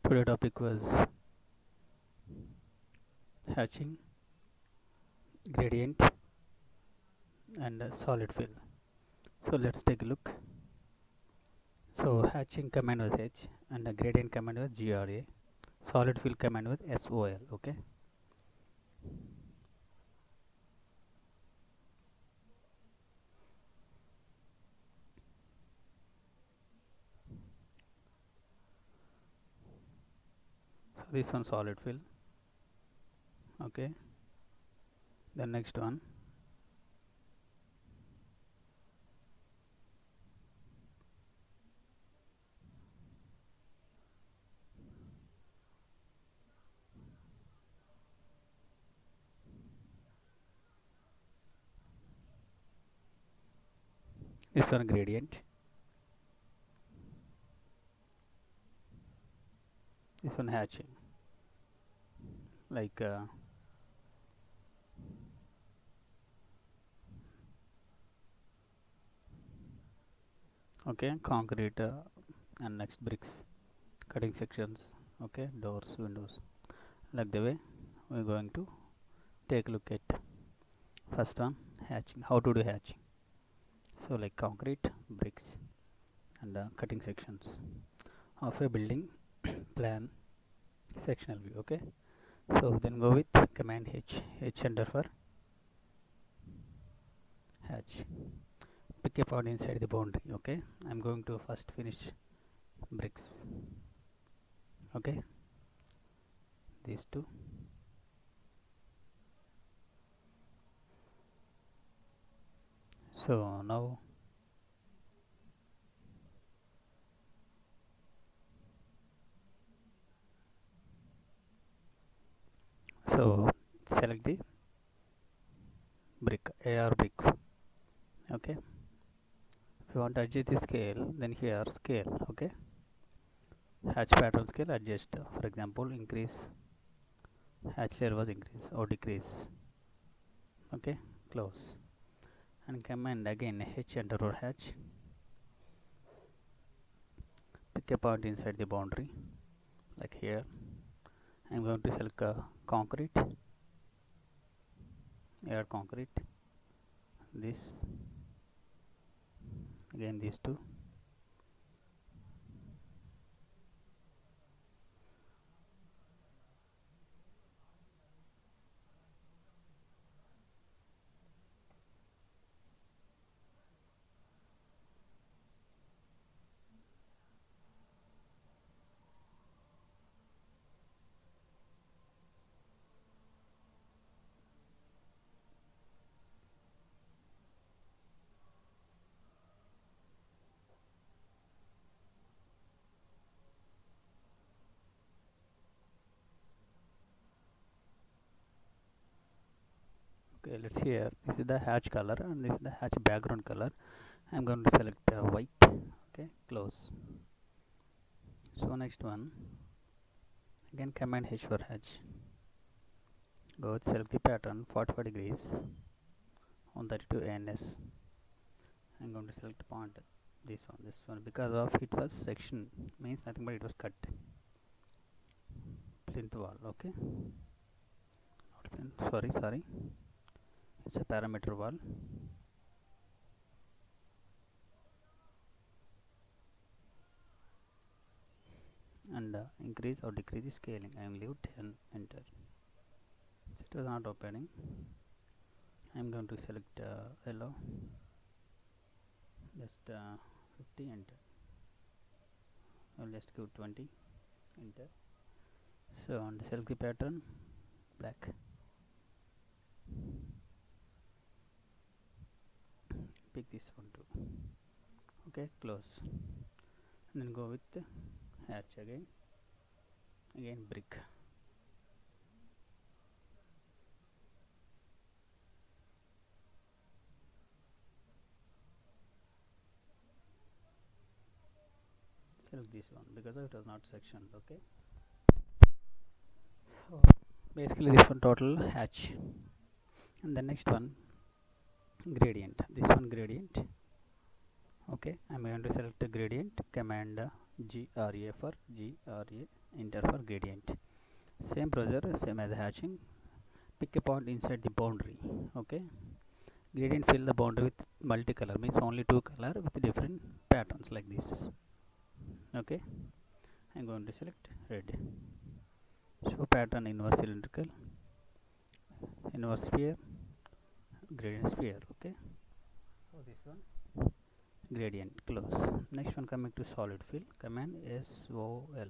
Today topic was hatching, gradient, and solid fill. So let's take a look. So hatching command was H, and the gradient command was GRA. Solid fill command was SOL. Okay. So this one solid fill. Okay. The next one. This one gradient. This one hatching. Like okay, concrete and next bricks, cutting sections. Okay, doors, windows. Like the way we're going to take a look at first one, hatching. How to do hatching? So like concrete, bricks, and cutting sections of a building plan, sectional view. Okay, so then go with command H enter for hatch. Pick a point inside the boundary. Okay, I'm going to first finish bricks. Okay, these two. So now so select the brick, AR brick. Okay, if you want to adjust the scale, then here scale. Okay, hatch pattern scale adjust. For example, increase hatch layer was increase or decrease. Okay, close, and command again H enter or hatch. Pick a point inside the boundary, like here. I'm going to select concrete, add concrete, this, again these two. Okay, let's see here. This is the hatch color and this is the hatch background color. I'm going to select white. Okay, close. So next one, again command H for hatch. Go with select the pattern 45 degrees on 32 ANS. I'm going to select point this one because of it was section, means nothing but it was cut plinth wall. Okay, not plinth, sorry, it's a parameter wall. And increase or decrease the scaling. I am leave 10, enter. So it was not opening. I am going to select yellow, just 50, enter. I'll just give 20, enter. So on the select the pattern, black. Pick this one too. Okay, close. And then go with the hatch again brick. Select this one because it was not sectioned. Okay, so basically this one total hatch, and the next one gradient, this one gradient. Okay, I'm going to select the gradient, command GRA for GRA, enter for gradient. Same procedure, same as hatching. Pick a point inside the boundary. Okay, gradient fill the boundary with multicolor, means only two color with different patterns like this. Okay, I'm going to select red. Show pattern inverse cylindrical, inverse sphere, gradient sphere. Okay, so this one gradient close. Next one, coming to solid fill, command SOL.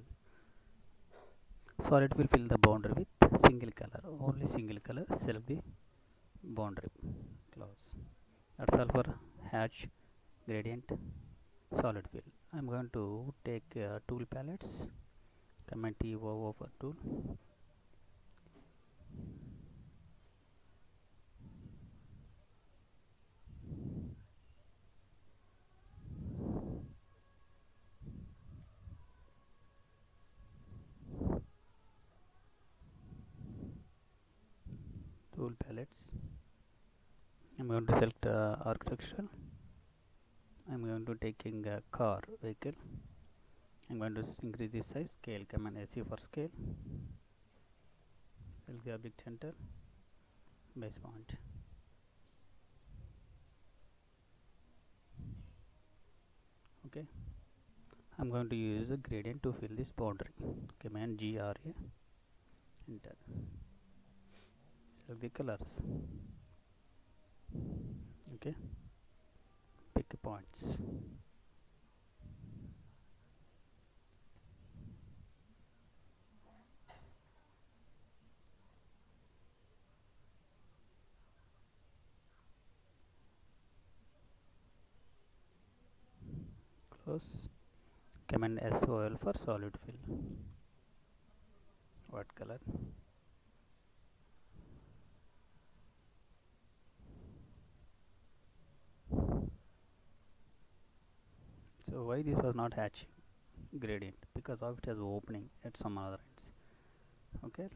Solid will fill the boundary with single color, only single color. Select the boundary, close. That's all for hatch, gradient, solid fill. I'm going to take tool palettes, command TOO for tool. Tool palettes. I'm going to select architectural. I'm going to taking a car vehicle. I'm going to increase the size, scale, command SC for scale. Select the object center, base point. Okay, I'm going to use a gradient to fill this boundary. Command GRA, enter. Select the colors. Okay, pick points. Close. Command SOL for solid fill. What color? So why this was not hatching gradient? Because of it has opening at some other ends. Okay,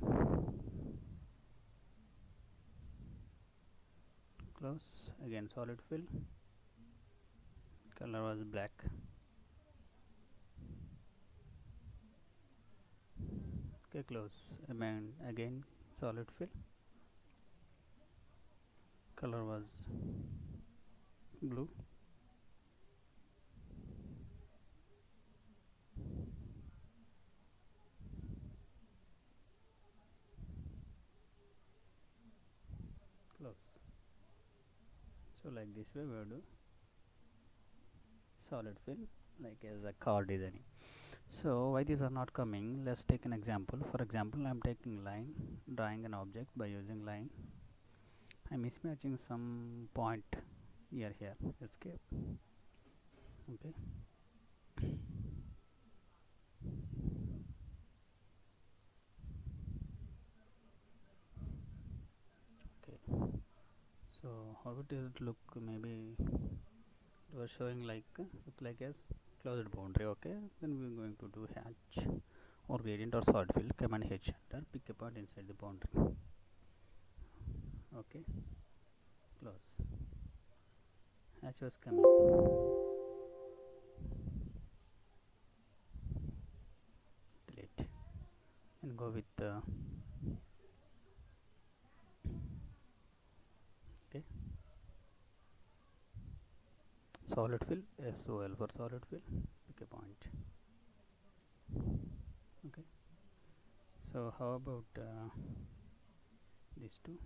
close. Again solid fill, color was black. Okay, close. Again solid fill, color was blue. Close. So like this way we will do solid fill like as a car designing. So why these are not coming? Let's take an example. For example, I'm taking line, drawing an object by using line. I'm mismatching some point here, escape. Okay, okay. So how it is look? Maybe it was showing like look like as closed boundary. Okay, then we're going to do hatch or gradient or solid fill. Command H, enter. Pick a point inside the boundary. Okay, close. Hatch was coming. Delete and go with okay, solid fill, SOL for solid fill. Pick a point. Okay, so how about these two?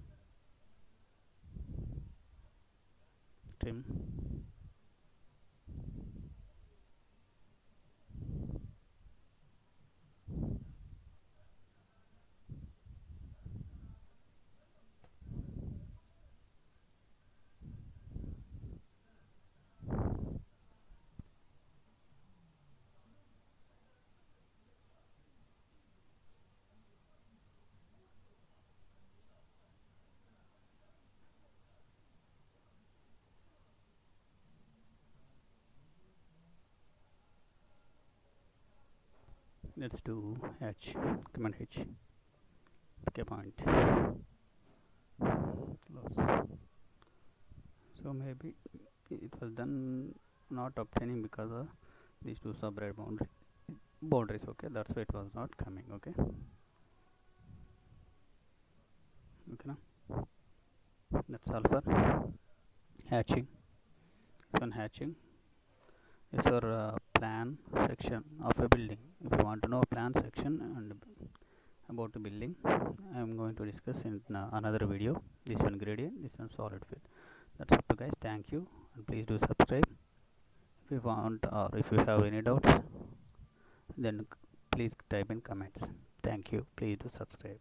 Trim. Let's do H. Command H. Pick a point. Close. So maybe it was done not obtaining because of these two subred boundary boundaries. Okay, that's why it was not coming. Okay, now that's all for hatching. This one hatching is your plan section of a building. If you want to know a plan section and about the building, I am going to discuss in another video. This one gradient, this one solid fill. That's up to guys. Thank you, and please do subscribe. If you want or if you have any doubts, then please type in comments. Thank you. Please do subscribe.